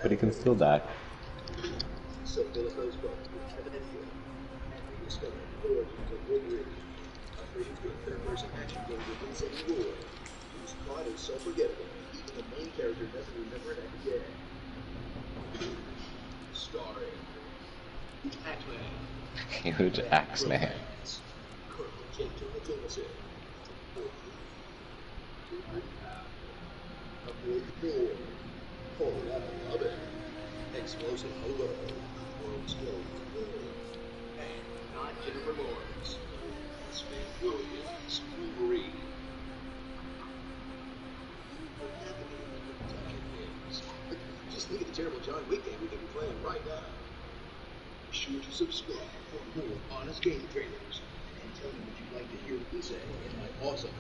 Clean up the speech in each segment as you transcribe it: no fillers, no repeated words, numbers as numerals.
but he can still die. So Philippo's book with Kevin and Phil, and we discover the origins of Wolverine, a free-to-play third-person action game with insane lore, whose plot is so forgettable, even the main character doesn't remember it every day. Starring Axeman, Huge Axeman. Colonel J. Jonah Jameson, Avoid Thor, Paul Robin, Explosive Hobo, World's Gold, and not Jennifer Lawrence, X-Men Williams, Wolverine. What happened to the is, just think of the terrible John Wick game we could be playing right now. Be sure to subscribe for more honest game trailers, and tell me what you'd like to hear me say in my awesome.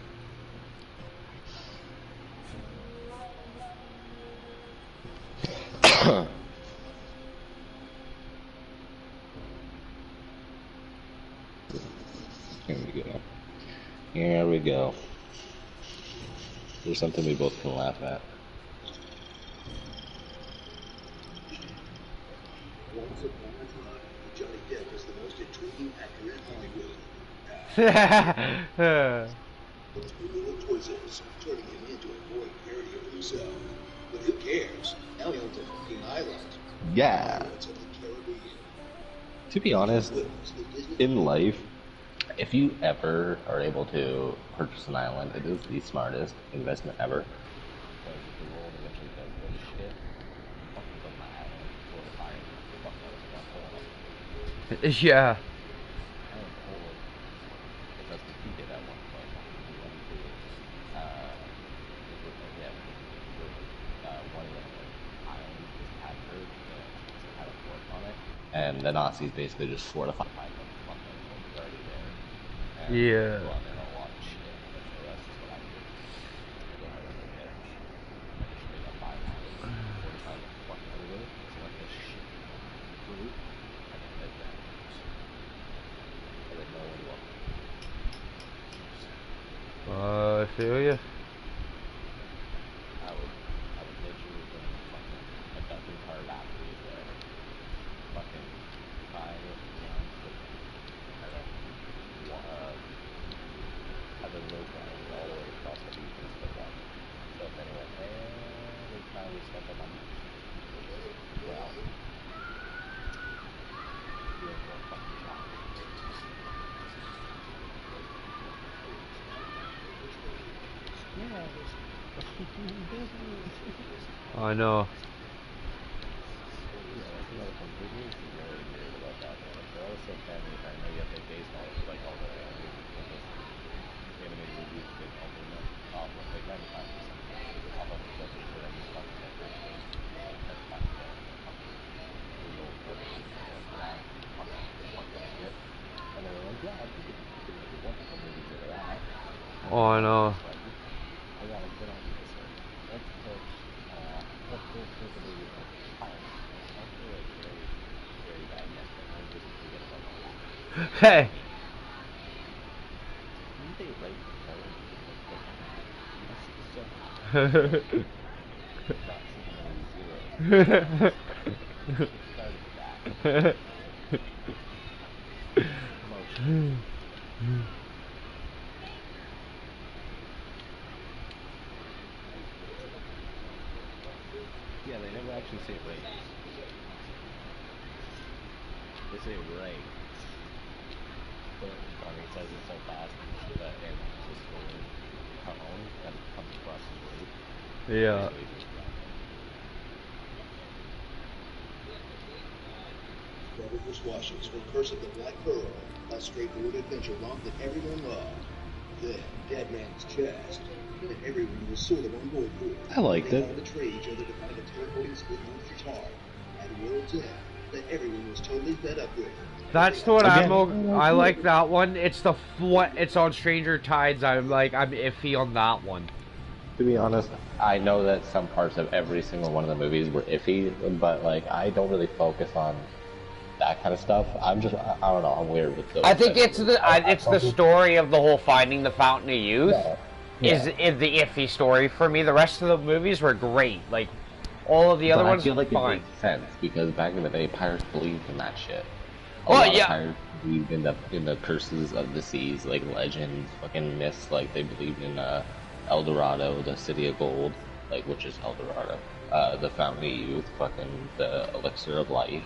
Here we go. Here we go. There's something we both can laugh at. Once upon a time, Johnny Depp was the most intriguing actor in Hollywood. The two little choices, turning him into a boy parody of himself. But who cares? Now he owns a fucking island. Yeah. To be honest, in life, if you ever are able to purchase an island, it is the smartest investment ever. Because if the world eventually does go to shit, fuck with my island, or the fire, fuck that, it's not Yeah. I am bored. Because he did at one point. He went to, one of the islands was captured and had a fort on it. And the Nazis basically just fortified them. Fuck them, so it was already there. And Yeah. go out there and a lot of shit. But the rest is what I do. I go out there and get I just straight up buy an island, fortify the fuck out of it, so like this shit fruit, and then live there. I didn't know what it was. I feel ya. I would literally bring fucking a ducking cart after you there. Fucking buy it around the and then have a road running all the way across the beach and stuff like that. So if anyone every time we step up on the beach, well, you're more fucking shot. I know. Yeah, that's another thing. Disney is really weird about that, man. Like, they're always so family friendly. I know you have to base like all the animated movies, they all bring them off of like 95% off of just the shit I just talked about. That's back to fucking real purposes and that fucking shit. And they were like, yeah, I think it's like a bunch of movies that are that. Oh, I know. I gotta get on this one. Let's take a movie like Pirates. That's really very, very bad next time. I'm just forget about all that. Hey. You think right Pirates is like fucking not Superman 0. Started with that. Emotion. Yeah, they never actually say race. They say Ray. But I mean, it says it so fast that and just going tone that it comes across as rude. Yeah. Robert Bruce Washington, Curse of the Black Pearl, a straightforward adventure romp that everyone loved. Then, Dead Man's Chest, that everyone was sort of on board for. I liked they it. all betray each other to find a teleporting split monster's heart. And World's End, that everyone was totally fed up with. That's the one I like that one. It's the it's on Stranger Tides. I'm iffy on that one. To be honest, I know that some parts of every single one of the movies were iffy, but like I don't really focus on that kind of stuff. I don't know. I'm weird with those. I think it's the story of the whole finding the Fountain of Youth is the iffy story for me. The rest of the movies were great. Like All of the other But ones, I feel like fine. it makes sense because back in the day, pirates believed in that shit. A Oh, lot yeah. of pirates believed in the curses of the seas, like legends, fucking myths. Like they believed in El Dorado, the city of gold, like which is El Dorado, the fountain of youth, fucking the elixir of life.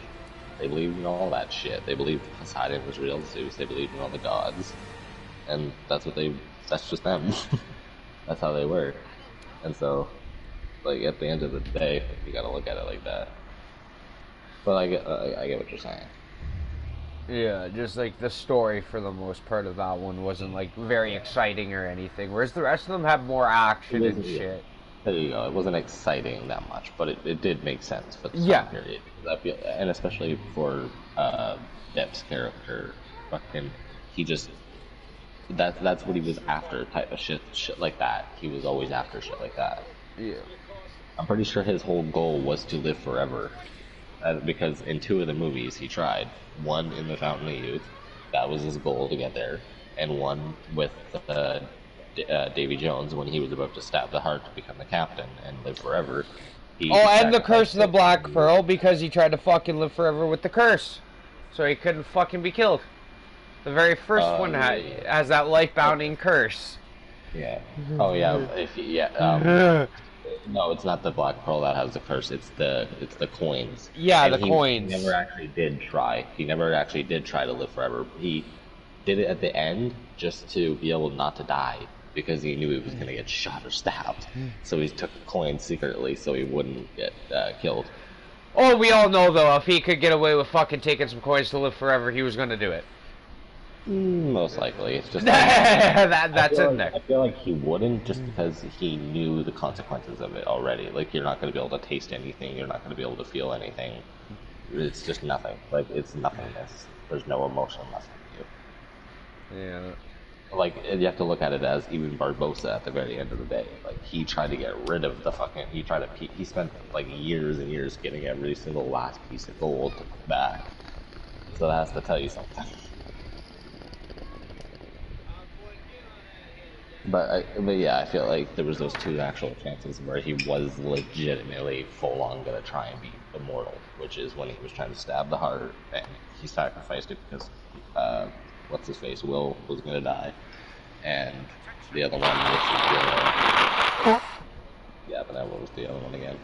They believed in all that shit. They believed Poseidon was real, Zeus. They believed in all the gods, and that's what they. That's just them. That's how they were, and so. Like at the end of the day, you gotta look at it like that. But I get what you're saying. Yeah, just like the story for the most part of that one wasn't like very exciting or anything, whereas the rest of them have more action and shit. There you go. It wasn't exciting that much, but it did make sense for the Yeah. time period. I feel, and especially for Depp's character, fucking, he just that's what he was after, type of shit like that. He was always after shit like that. Yeah. I'm pretty sure his whole goal was to live forever. Because in 2 of the movies he tried. One in the Fountain of Youth, that was his goal to get there, and one with Davy Jones when he was about to stab the heart to become the captain and live forever. And the Curse of the Black Pearl, because he tried to fucking live forever with the curse, so he couldn't fucking be killed. The very first one has that life-bounding curse. Yeah. Oh yeah. No, it's not the Black Pearl that has the curse. It's the coins. Yeah, and the coins. He never actually did try. He never actually did try to live forever. He did it at the end just to be able not to die because he knew he was gonna get shot or stabbed. So he took the coins secretly so he wouldn't get killed. Oh, we all know though, if he could get away with fucking taking some coins to live forever, he was gonna do it. Most likely, it's just like, that's in there. I feel like he wouldn't just because he knew the consequences of it already. Like you're not going to be able to taste anything. You're not going to be able to feel anything. It's just nothing. Like it's nothingness. There's no emotion left in you. Yeah. Like you have to look at it as even Barbossa at the very end of the day. Like he tried to get rid of the fucking. He spent like years and years getting every single last piece of gold back. So that has to tell you something. But yeah, I feel like there was those 2 actual chances where he was legitimately full on gonna try and be immortal, which is when he was trying to stab the heart and he sacrificed it because what's his face, Will, was gonna die, and the other one was yeah, but then what was the other one again?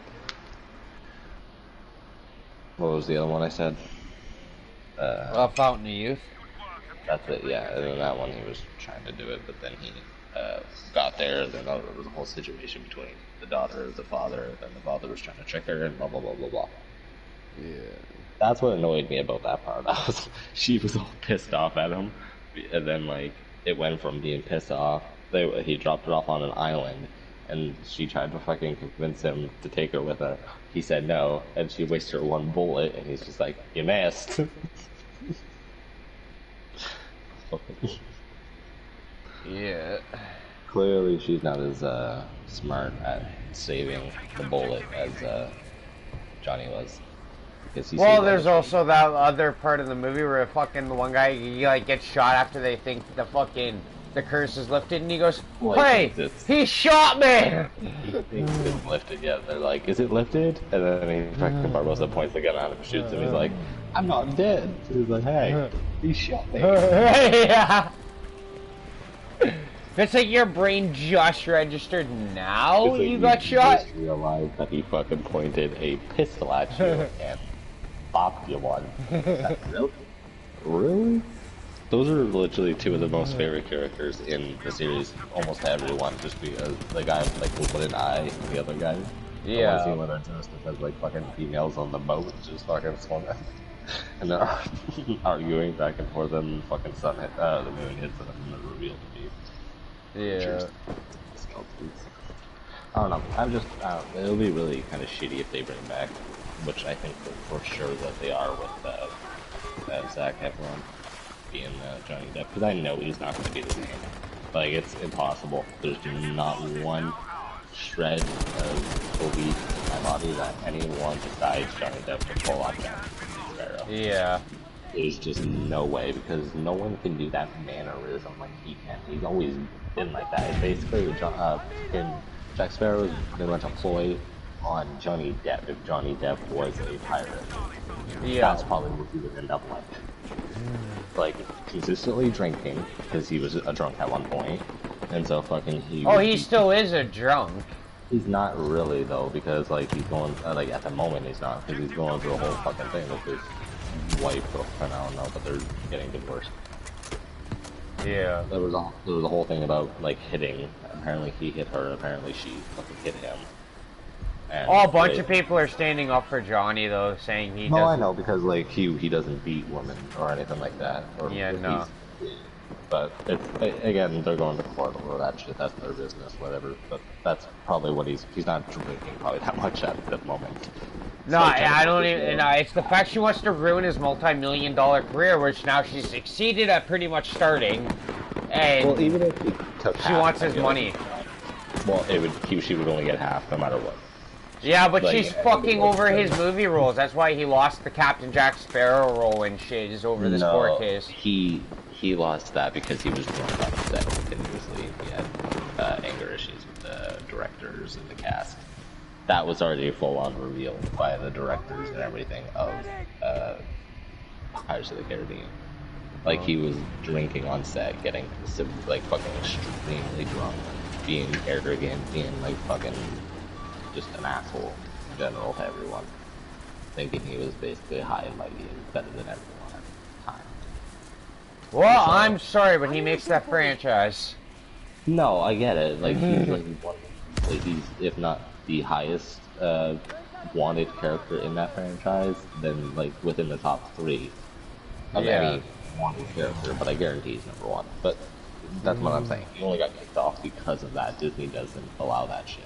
What was the other one I said? Fountain of Youth. That's it, yeah. And then that one he was trying to do it, but then he got there, and then there was a whole situation between the daughter and the father, and then the father was trying to trick her, and blah blah blah blah blah. Yeah. That's what annoyed me about that part. She was all pissed off at him, and then like it went from being pissed off. He dropped her off on an island, and she tried to fucking convince him to take her with her. He said no, and she wasted her 1 bullet, and he's just like, "You missed." Yeah. Clearly, she's not as smart at saving the bullet as Johnny was. Well, there's also that other part of the movie where fucking the one guy he like gets shot after they think the curse is lifted, and he goes, "Hey, he shot me!" He thinks it's lifted. Yeah, they're like, "Is it lifted?" And then fucking Barbossa points the gun at him and shoots him. He's like, "I'm not dead." He's like, "Hey, he shot me." Yeah. It's like your brain just registered now Like you got shot. Just realized that he fucking pointed a pistol at you and bopped you one. Really? Really? Those are literally 2 of the most favorite characters in the series, almost everyone, just because the guy like will put an eye and the other guy. Yeah. I see when just has like fucking females on the boat just fucking swimming. And they're arguing back and forth and fucking the moon hits them and they're revealed to be. Yeah. I don't know. It'll be really kind of shitty if they bring back, which I think for sure that they are with Zac Efron being Johnny Depp, because I know he's not going to be the same. Like, it's impossible. There's not one shred of belief in my body that anyone besides Johnny Depp can pull off Jack Sparrow. Yeah. There's just no way, because no one can do that mannerism like he can. He's always been like that. It's basically Jack Sparrow is pretty much a ploy on Johnny Depp, if Johnny Depp was a pirate, that's probably what he would end up like. Like, consistently drinking, because he was a drunk at one point, and so fucking he still is a drunk. He's not really, though, because, like, he's going, like, at the moment he's not, because he's going through a whole fucking thing with his wife, girlfriend, I don't know, but they're getting divorced. Yeah. There was a whole thing about, like, hitting. Apparently he hit her, apparently she fucking hit him. And a bunch of people are standing up for Johnny, though, saying he doesn't... No, I know, because, like, he doesn't beat women or anything like that. Or yeah, no. But, it's, again, they're going to court over that shit, that's their business, whatever. But that's probably what he's not drinking probably that much at the moment. No, I don't even, it's the fact she wants to ruin his multi-million-dollar career, which now she's succeeded at pretty much starting. And well, even if he took she wants his money. Well, she would only get half no matter what. Yeah, but like, she's fucking over his movie roles. That's why he lost the Captain Jack Sparrow role and shit is over this court case. He lost that because he was drunk on set continuously. He had anger issues with the directors and the cast. That was already full-on revealed by the directors and everything of Pirates of the Caribbean. Like, he was drinking on set, getting, like, fucking extremely drunk, being arrogant, being, like, fucking just an asshole in general to everyone. Thinking he was basically high and mighty and better than everyone at the time. Well, so, I'm sorry, but he makes that franchise. No, I get it. Like, he's, like, he's, if not the highest wanted character in that franchise, then, like, within the top 3 of any wanted character, but I guarantee he's number 1. But that's what I'm saying. He only got kicked off because of that. Disney doesn't allow that shit.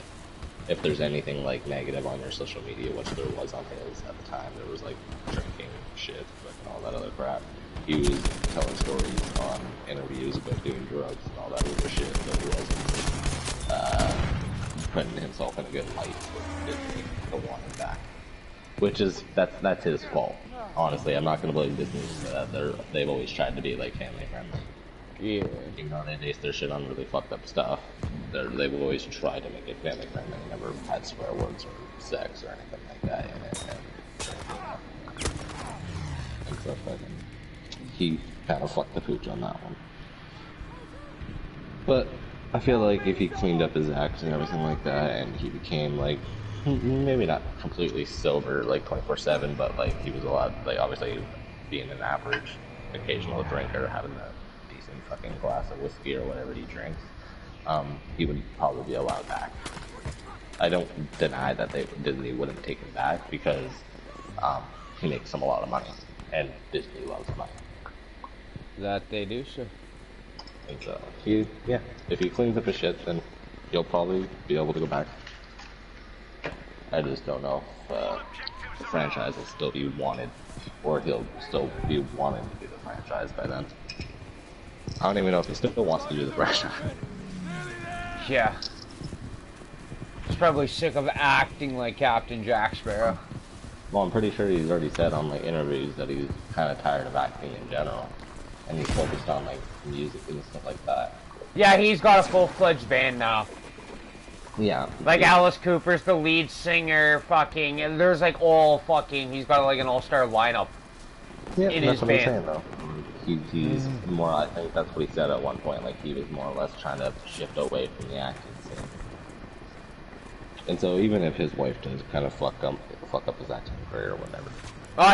If there's anything, like, negative on your social media, which there was on his at the time, there was, like, drinking shit, and all that other crap. He was telling stories on interviews about doing drugs and all that other shit, but he wasn't putting himself in a good light with Disney to want him back. Which is, that's his fault. Honestly, I'm not gonna blame Disney. They've always tried to be, like, family friendly. Yeah. Even though they base their shit on really fucked up stuff, they've always tried to make it family friendly. Never had swear words or sex or anything like that in it. And stuff like that. He kind of fucked the pooch on that one. But I feel like if he cleaned up his acts and everything like that, and he became, like, maybe not completely sober, like 24/7, but like he was allowed, like, obviously being an average occasional drinker, having a decent fucking glass of whiskey or whatever he drinks, he would probably be allowed back. I don't deny that Disney wouldn't take him back because he makes them a lot of money, and Disney loves money. That they do, sir. And so, if he cleans up his shit, then he'll probably be able to go back. I just don't know if the franchise will still be wanted, or he'll still be wanting to do the franchise by then. I don't even know if he still wants to do the franchise. Yeah. He's probably sick of acting like Captain Jack Sparrow. Well, I'm pretty sure he's already said on, like, interviews that he's kind of tired of acting in general, and he's focused on, like, music and stuff like that. Yeah, he's got a full-fledged band now. Yeah. Like, Alice Cooper's the lead singer, fucking, and there's, like, he's got, like, an all-star lineup in his band. That's what I'm saying, though. He's more, I think that's what he said at one point, like, he was more or less trying to shift away from the acting scene. And so even if his wife does kind of fuck up his acting career or whatever.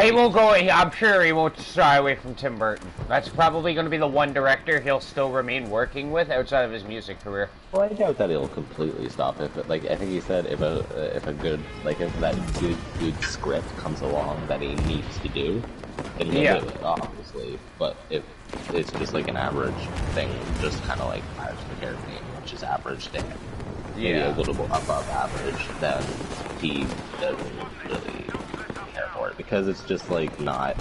He won't go, I'm sure he won't shy away from Tim Burton. That's probably going to be the one director he'll still remain working with outside of his music career. Well, I doubt that he'll completely stop it, but, like, I think he said if a good, like, if that good script comes along that he needs to do, then he'll do it, obviously. But if it's just, like, an average thing, just kind of like Pirates of the Caribbean, which is average to him, maybe a little bit above average, then he doesn't really care for it, because it's just, like, not,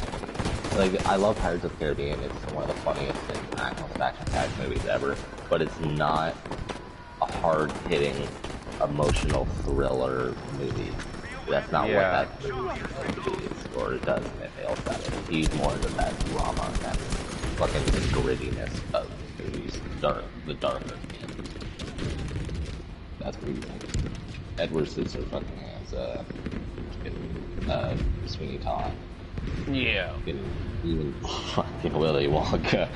like, I love Pirates of the Caribbean, it's one of the funniest and most action-packed movies ever, but it's not a hard-hitting, emotional thriller movie. That's not what that movie is supposed to be, or it does, and it fails at it. He's more into that drama, that fucking grittiness of movies, the darker themes. That's what he likes. Edward Scissorhands Sweeney Todd. Yeah. Even fucking Willy Wonka.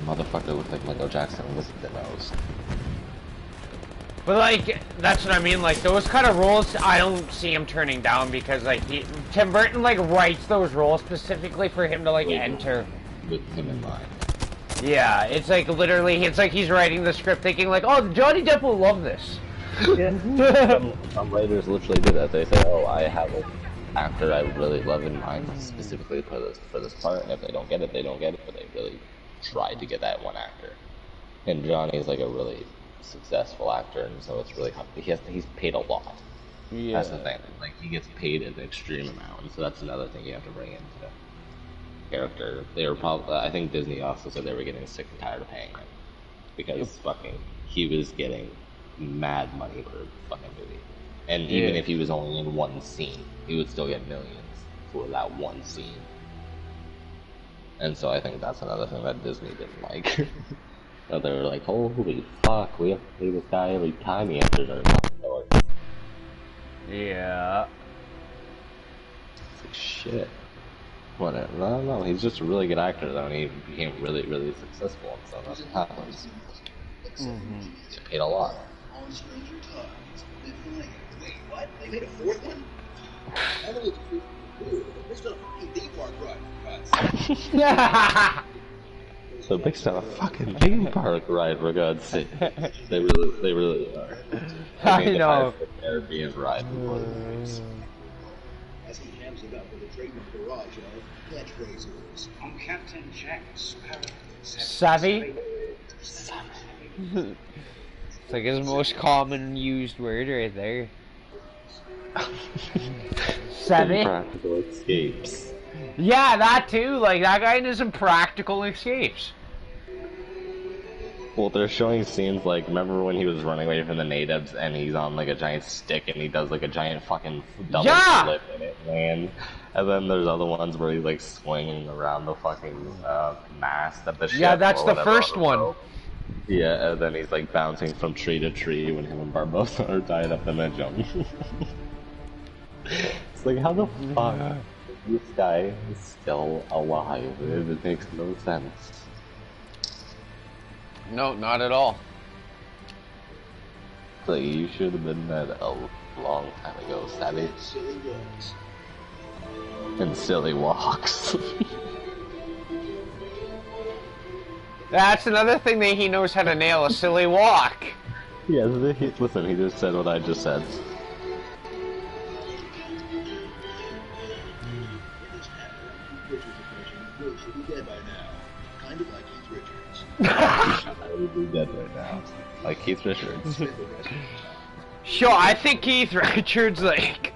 Motherfucker looked like Michael Jackson with the nose. But like, that's what I mean, like, those kind of roles, I don't see him turning down because, like, Tim Burton, like, writes those roles specifically for him to, like, enter. With him in mind. Yeah, it's like, literally, it's like he's writing the script thinking, like, oh, Johnny Depp will love this. Yeah. some writers literally do that. They say, oh, I have an actor I really love in mind specifically for this part, and if they don't get it, they don't get it, but they really tried to get that one actor. And Johnny's, like, a really successful actor, and so it's really he's paid a lot. Yeah. That's the thing. Like, he gets paid an extreme amount, and so that's another thing you have to bring into character. They were probably, I think Disney also said they were getting sick and tired of paying him because he was getting mad money per fucking movie, and even if he was only in one scene, he would still get millions for that one scene. And so I think that's another thing that Disney didn't like. So they were like, holy fuck, we have to pay this guy every time he enters our door. Yeah. It's like, shit. Whatever. No, he's just a really good actor though, and he became really, really successful, and so that's what happens. Mm-hmm. He paid a lot. On Stranger Tides. Wait, what? They made a fourth one? I don't look cool. It's not a fucking theme park ride. So big stuff, a fucking theme park ride for God's sake. They really are. I know. Airbnb ride before the movies. As he hams it up with a trademark barrage of catchphrases. On Captain Jack Sparrow. Savvy? It's like his most common used word right there. Savvy? Impractical escapes. Yeah, that too. Like, that guy and his impractical escapes. Well, they're showing scenes like, remember when he was running away from the natives and he's on like a giant stick and he does like a giant fucking double flip and it lands. And then there's other ones where he's like swinging around the fucking mast at the ship. Yeah, that's the first one. Yeah, and then he's like bouncing from tree to tree when him and Barbossa are tied up in a jump. It's like, how the fuck this guy is still alive? It makes no sense. No, not at all. Like, you should have been dead a long time ago, Savvy. Silly walks. And silly walks. That's another thing that he knows how to nail, a silly walk. Yeah, listen, he just said what I just said. Should be dead by now. Kind of like Keith Richards. I would be dead right now. Like Keith Richards. Sure, I think Keith Richards, like,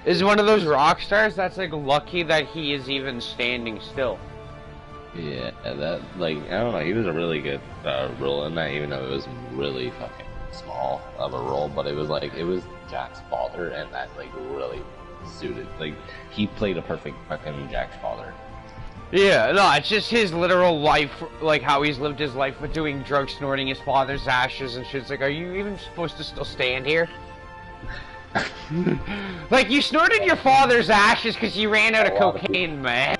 is one of those rock stars that's, like, lucky that he is even standing still. Yeah, that, like, I don't know, he was a really good role in that, even though it was really fucking small of a role, but it was, like, it was Jack's father, and that, like, really suited, like, he played a perfect fucking Jack's father. Yeah, no, it's just his literal life, like, how he's lived his life with doing drugs, snorting his father's ashes and shit. It's like, are you even supposed to still stand here? Like, you snorted your father's ashes because you ran out of cocaine, man.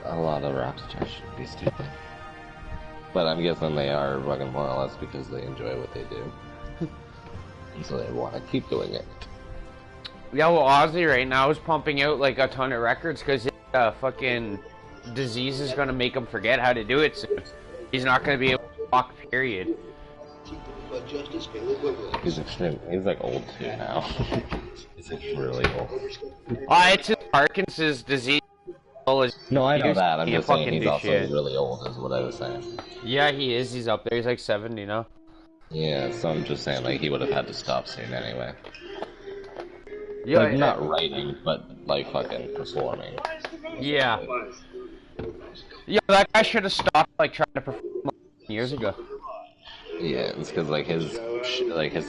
A lot of rap stars should be stupid. But I'm guessing they are fucking more or less because they enjoy what they do. And so they want to keep doing it. Yeah, well, Ozzy right now is pumping out, like, a ton of records because his fucking disease is going to make him forget how to do it soon. He's not going to be able to walk, period. He's extreme. He's, like, old, too, now. He's, like, really old. It's his Parkinson's disease. No, I know that. I'm just saying he's also really old, is what I was saying. Yeah, he is. He's up there. He's like 70 now. Yeah, so I'm just saying, like, he would have had to stop soon anyway. Yeah, like, not writing, but, like, fucking performing. Yeah. Yeah, that guy should have stopped, like, trying to perform years ago. Yeah, it's because, like, his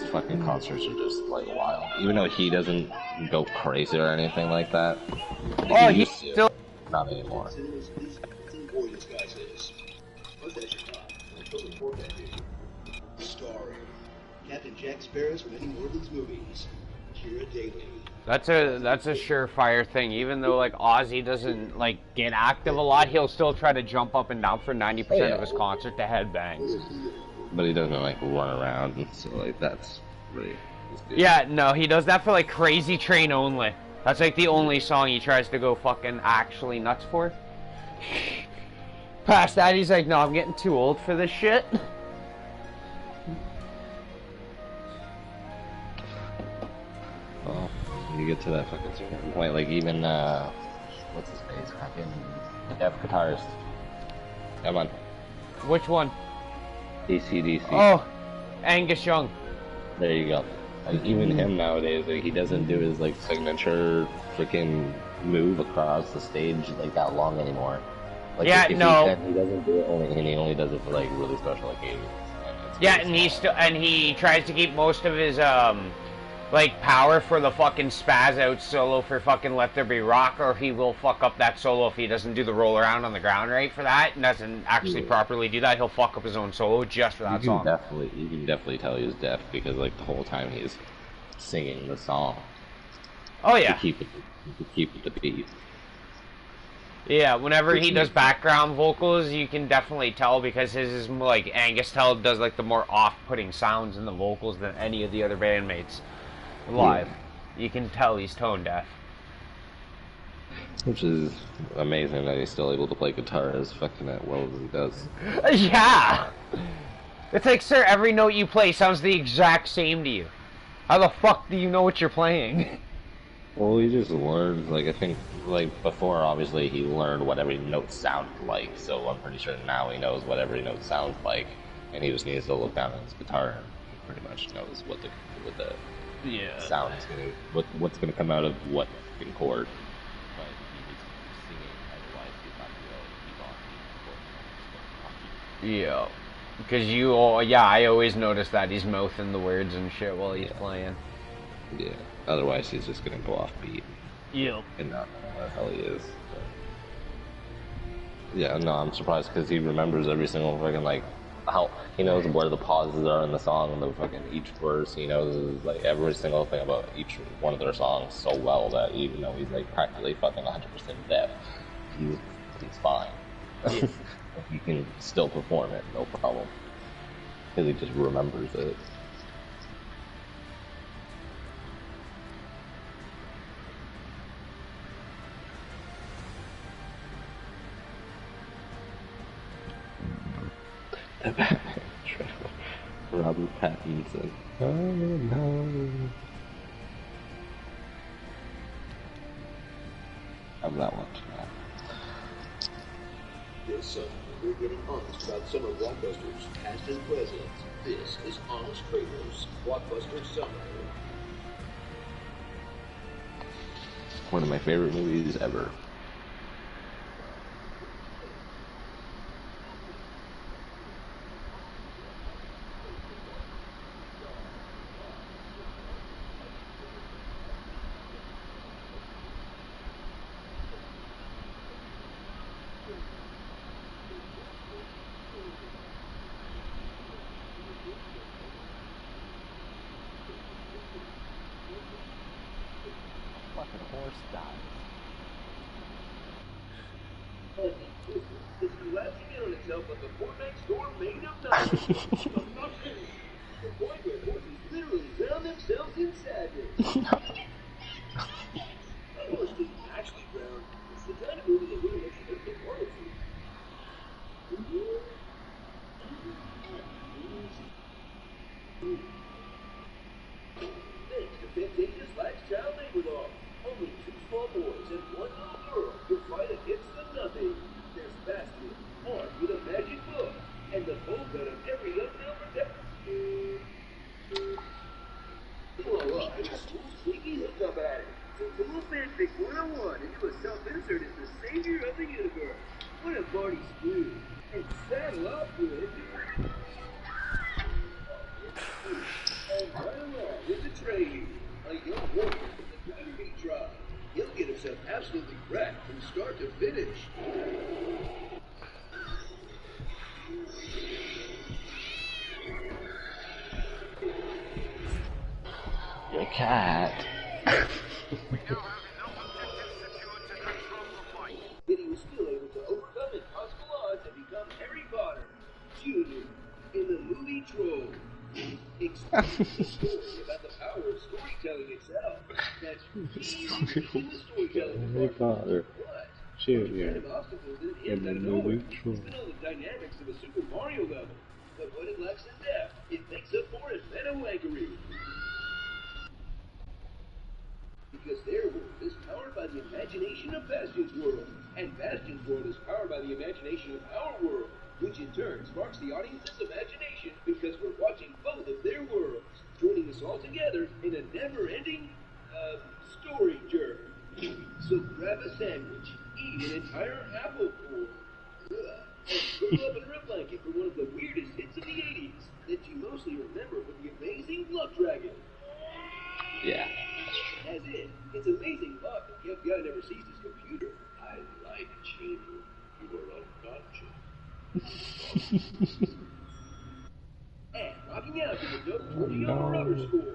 fucking concerts are just, like, wild. Even though he doesn't go crazy or anything like that. Oh, he's still... Not anymore. Starring Captain Jack Sparrow's from any Morgan's movies. Kira Daly. That's a surefire thing. Even though like Ozzy doesn't like get active a lot, he'll still try to jump up and down for 90% of his concert to headbangs. But he doesn't like run around, and so like that's really. Yeah, no, he does that for like Crazy Train only. That's like the only song he tries to go fucking actually nuts for. Past that, he's like, no, I'm getting too old for this shit. Well, you get to that fucking certain point, like even what's his face, fucking deaf guitarist. Come on, Which one? AC/DC. Oh, Angus Young. There you go. Like even him nowadays, like he doesn't do his like signature freaking move across the stage like that long anymore. Like, Yeah, if no. he doesn't do it and he only does it for like really special occasions. Yeah, and he tries to keep most of his like power for the fucking spaz out solo for fucking Let There Be Rock, or he will fuck up that solo if he doesn't do the roll around on the ground right for that and doesn't actually properly do that. He'll fuck up his own solo just for that song. You can definitely tell he's deaf because like the whole time he's singing the song. Oh yeah. To keep it the beat. Yeah, whenever he does background vocals, you can definitely tell because his is more like Angus Tell does like the more off-putting sounds in the vocals than any of the other bandmates live. You can tell he's tone deaf. Which is amazing that he's still able to play guitar as fucking as well as he does. Yeah! It's like, sir, every note you play sounds the exact same to you. How the fuck do you know what you're playing? Well, he just learns, like, I think, like, before, obviously, he learned what every note sounded like, so I'm pretty sure now he knows what every note sounds like, and he just needs to look down at his guitar and he pretty much knows what the sound is gonna, what's gonna come out of what fucking chord. But he needs to keep singing, otherwise he's not gonna be able to keep on. Yeah. Because I always notice that he's mouthing the words and shit while he's playing. Yeah, otherwise he's just gonna go off beat. Yeah. And not know what the hell he is. But yeah, no, I'm surprised because he remembers every single fucking, like, how he knows where the pauses are in the song and the fucking each verse. He knows, like, every single thing about each one of their songs so well that even though he's, like, practically fucking 100% deaf, he's fine. Yeah. He can still perform it, no problem. Because he just remembers it. Robert Pattinson. Oh no. I'm not watching that. This summer, we're getting honest about summer blockbusters, past and present. This is Honest Kramer's Blockbuster Summer. One of my favorite movies ever. Fucking horse died. It's collapsing in on itself like a Fortnite storm made of nothing. The point where horses literally drown themselves in sadness. That horse didn't actually drown. It's the kind of movie that really makes you think more of it. Thanks to Fantasia's Last Child Labor Law. Only 2 small boys and 1 little girl will fight against the nothing. There's Bastion, armed with a magic book, and the full gun of every young male protector. Well, school's Twinkies will come at it. So Tool Fanfic 101 into a self-insert is the savior of the universe. What a party screw. And saddle up with... And right along with the trade, a young warrior from the Battery tribe. He'll get himself absolutely wrecked from start to finish. The cat. Yet he was still able to overcome impossible odds and become Harry Potter Jr. in the movie Troll. Explaining the story about the power of storytelling itself. That's really in the storytelling Harry department. Potter What? Jr. Kind of obstacles that hit in the out of nowhere. movie Troll. It's been all the dynamics of a Super Mario level. But what it lacks in depth, it makes up for in meta-wankery. Because their world is powered by the imagination of Bastion's world, and Bastion's world is powered by the imagination of our world, which in turn sparks the audience's imagination because we're watching both of their worlds, joining us all together in a never-ending, story journey. So grab a sandwich, eat an entire apple core, and curl up under a blanket for one of the weirdest hits of the 80s that you mostly remember from the amazing Bluff Dragon. Yeah. As in, it's amazing Buck that the FBI never seized his computer. I like children. You are unconscious. And rocking out to the dope 20 on a rubber score.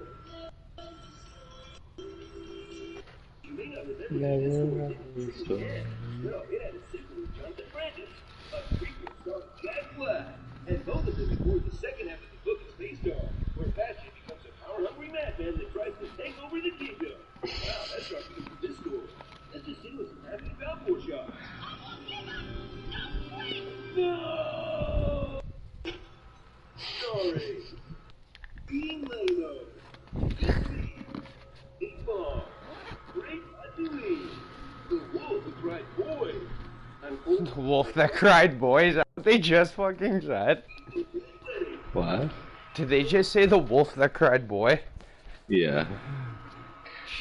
You may not remember that this score didn't really end. No, it had a sequel with Jonathan Brandis, a prequel starring Jack Black, and both of them ignored the second half of the book it's based on, where Bastion becomes a power-hungry madman that tries to take over the kingdom. Wow, that's our view from this story. Let's just see with some happy Balfour shots. No! Sorry. Being Lalo. Big Bomb. Great Louis. The Wolf That Cried Boy. The wolf that cried boy? Is that what they just fucking said? What? Did they just say the wolf that cried boy? Yeah.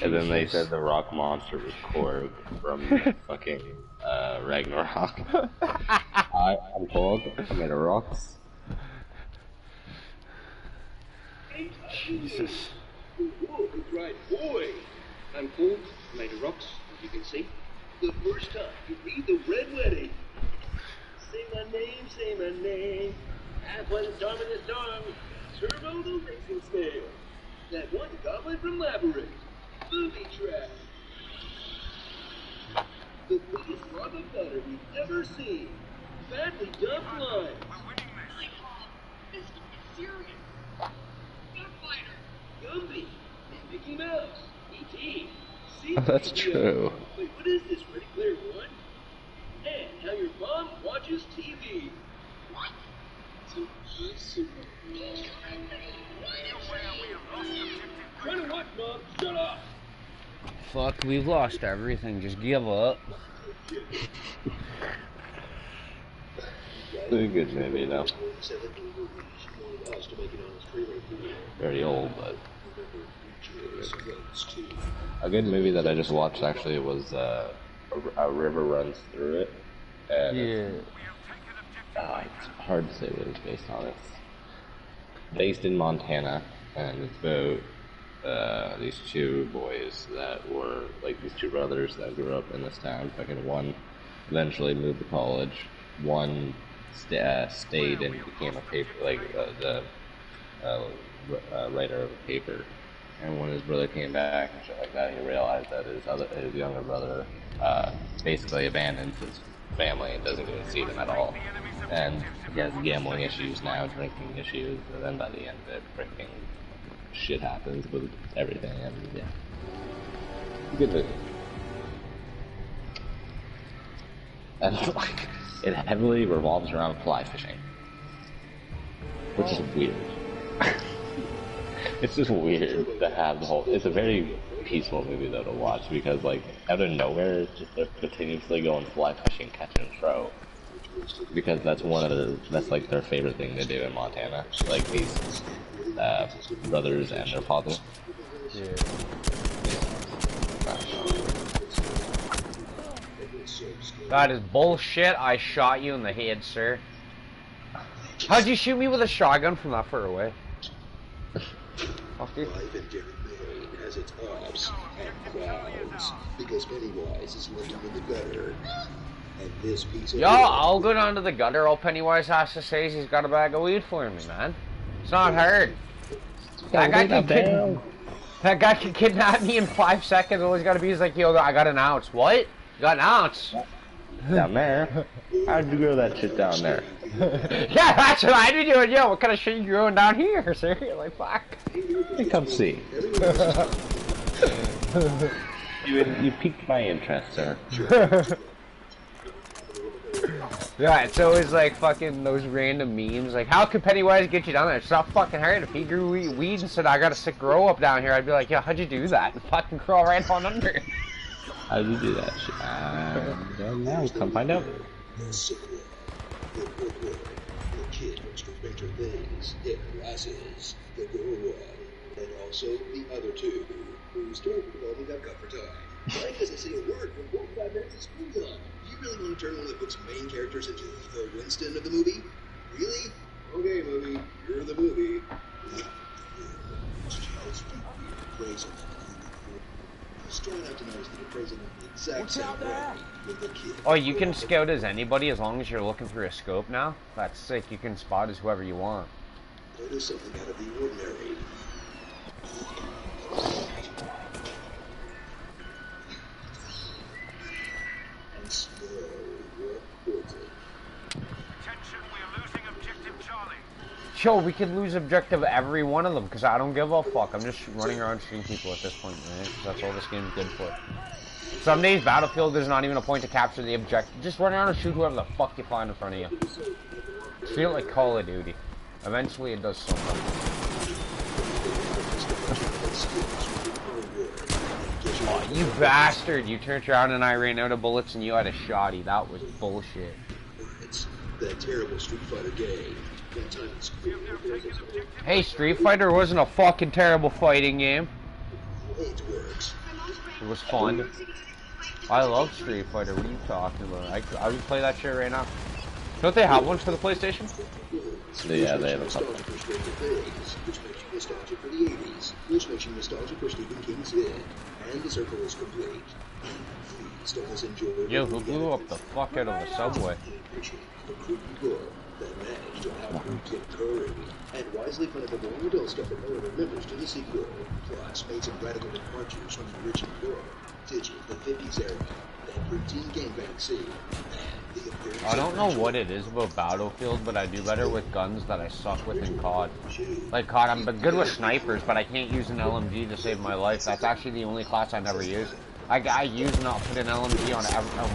And then they Jesus. said the rock monster was Korg from fucking Ragnarok. I'm Korg. I'm made of rocks. Jesus. The Wolf That Cried Boy. I'm cool. Made of rocks, as you can see. The first time you read The Red Wedding. Say my name. Have one storm in the storm. Turbo the racing snail. That one goblin from Labyrinth. Booby trap. The biggest blob of butter we've ever seen. Badly dubbed lines. This is serious. Gunfighter. Gumby. Mickey Mouse. E.T. Oh, that's true. Wait, what is this, Ready Player One? And how your mom watches TV. What? Impossible. Trying to watch, Mom. Shut up. Fuck, we've lost everything. Just give up. Pretty good movie, though. Very old, but a good movie that I just watched actually was a river runs through it. And it's hard to say what it's based on. It's based in Montana, and it's about these two boys that were like these two brothers that grew up in this town. Fucking one eventually moved to college. One stayed and became a paper writer of a paper. And when his brother came back and shit like that, he realized that his younger brother basically abandons his family and doesn't even see them at all. And he has gambling issues now, drinking issues, and then by the end of it, freaking shit happens with everything. And yeah, good movie. And like, it heavily revolves around fly fishing, which is weird. It's just weird to have the whole. It's a very peaceful movie though to watch because like out of nowhere, it's just they're continuously going fly fishing, catch and throw. Because that's that's like their favorite thing to do in Montana. Like these brothers and their father. Yeah. That is bullshit. I shot you in the head, sir. How'd you shoot me with a shotgun from that far away? Life in Derry, Maine has its ups and crowds because Pennywise is living in the gutter. And this piece of I'll go down to the gutter. All Pennywise has to say is he's got a bag of weed for me, man. It's not hard. That guy can That guy can kidnap me in 5 seconds. All he's gotta be is like, yo, I got an ounce. What? You got an ounce? Down there? How'd you grow that shit down there? Yeah, that's what I'd be doing. Yo, what kind of shit you growing down here, sir? Like, fuck. Hey, come see. You piqued my interest, sir. Yeah, it's always like fucking those random memes. Like, how could Pennywise get you down there? It's not fucking hard. If he grew weed and said, I got a sick grow up down here, I'd be like, yeah, how'd you do that? And fucking crawl right on under. How'd you do that shit? Don't know. Come find out. The sequel. The Woodward. The kid wants to better things. It rises. The girl one. And also the other two. Whose story we've only got cut for time. Mike doesn't say a word when both 5 minutes of screen time. You really want to turn one of the book's main characters into the Winston of the movie? Really? Okay, movie. You're the movie. Praise him. Starting out tonight is the appraisal of the exact same way with the kid. Oh, you can scout as anybody as long as you're looking through a scope now? That's sick. You can spot as whoever you want. Notice something out of the ordinary. And slow reporting. Attention, we're losing objective Charlie. Yo, we could lose objective every one of them, because I don't give a fuck. I'm just running around shooting people at this point, right? 'Cause that's all this game's good for. Some days Battlefield, there's not even a point to capture the objective. Just run around and shoot whoever the fuck you find in front of you. Feel like Call of Duty. Eventually it does something. Oh, you bastard! You turned around and I ran out of bullets and you had a shotty. That was bullshit. It's that terrible Street Fighter game. One time in school, Hey, Street Fighter wasn't a fucking terrible fighting game. it works. It was fun. I love Street Fighter. What are you talking about? I would play that shit right now. Don't they have one for the PlayStation? Yeah, they have a couple. Which makes you nostalgic for the 80s, which makes you nostalgic for Stephen King's It, and the circle is complete. Please don't just enjoy. Yo, who blew up the fuck out of the subway? The creepy girl that managed to outgrew Tim Curry, and wisely planted the boring adult stuff that no one remembers to the sequel. Plus, made some radical departures from the original girl. Digi, the 50s era, that routine gangbang scene, and the appearance I don't know what it is about Battlefield, but I do better with guns that I suck with in COD. Like COD, I'm good with snipers, but I can't use an LMG to save my life. That's actually the only class I never use. I use and I'll put an LMG on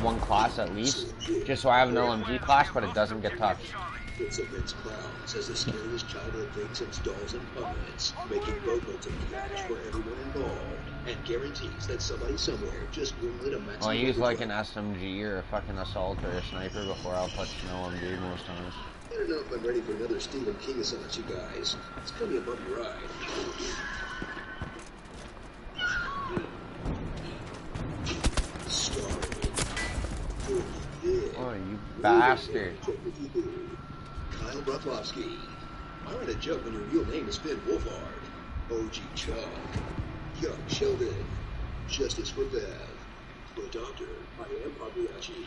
one class at least, just so I have an LMG class, but it doesn't get touched. It's against clowns as the scariest childhood thing since dolls and puppets, making boatloads of cash for everyone involved, and guarantees that somebody somewhere just greenlit a maximum. I'll use like an SMG or a fucking assault or a sniper before I'll touch an LMG most times. I don't know if I'm ready for another Stephen King assassinate, you guys. It's gonna be a bumpy ride. Oh, you bastard. Kyle Broflovsky. I read a joke when your real name is Finn Wolfhard. OG Chuck. Young Sheldon. Justice for Bev. The Doctor. I am Pagliacci.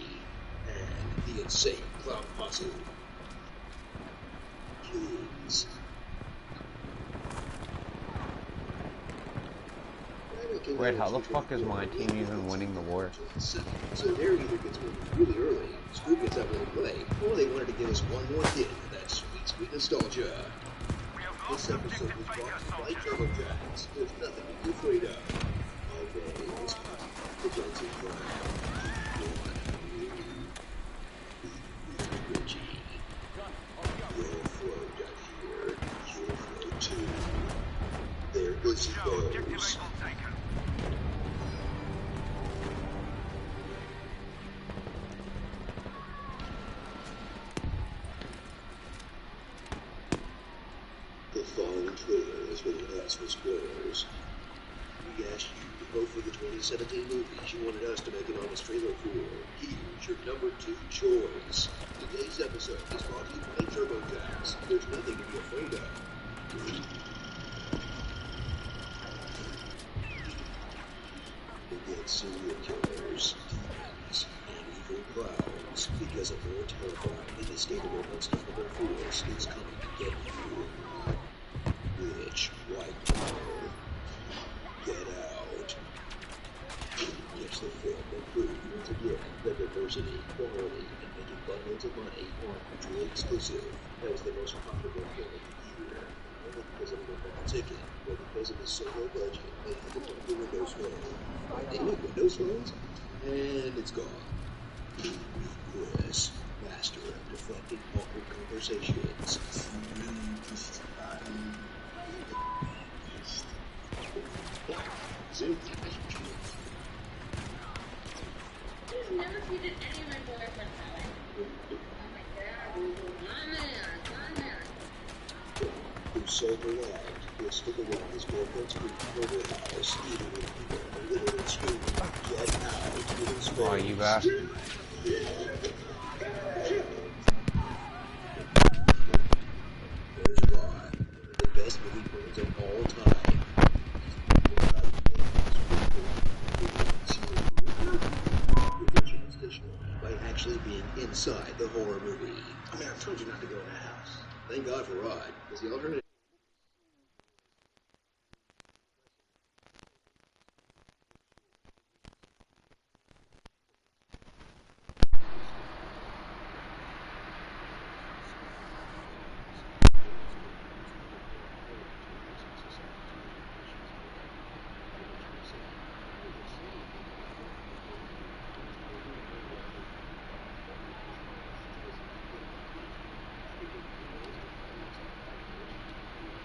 And the Insane Clown Posse. Please. Wait, how the fuck is my team even winning the war? So Derek either gets moving really early, Scoop gets out really late, or they wanted to give us one more hit of that sweet, sweet nostalgia. This episode was brought by TurboTax. There's nothing to be afraid of. Okay, it's hot. The guns are flying. Richie. You'll float out here. You'll float too. There goes he goes. The following trailer is rated S for spoilers. We asked you to vote for the 2017 movies you wanted us to make an honest trailer for. Here's your number 2 choice. Today's episode is brought to you by TurboTax. There's nothing to be afraid of. Against serial killers, demons, and evil clowns, because a more terrifying, inescapable, unstoppable force is coming to get you. Which white power? University, quality, and making buttloads of money on mutually exclusive. That was the most profitable film of the year. Only because of a one ticket, but because of the solo budget, they had to put the Windows Phone. My name is Windows Phones, and it's gone. Chris, master of deflecting awkward conversations. I've never treated any of my boyfriends that way. I'm like, yeah, my man. Who sold her out, twisted around his girlfriend's house, eating with people, literally screaming, get out, with his face. Oh, you bastard. There's Ron, one of the best movie queens of all time. By actually being inside the horror movie. I mean, I told you not to go in that house. Thank God for Rod, because the alternative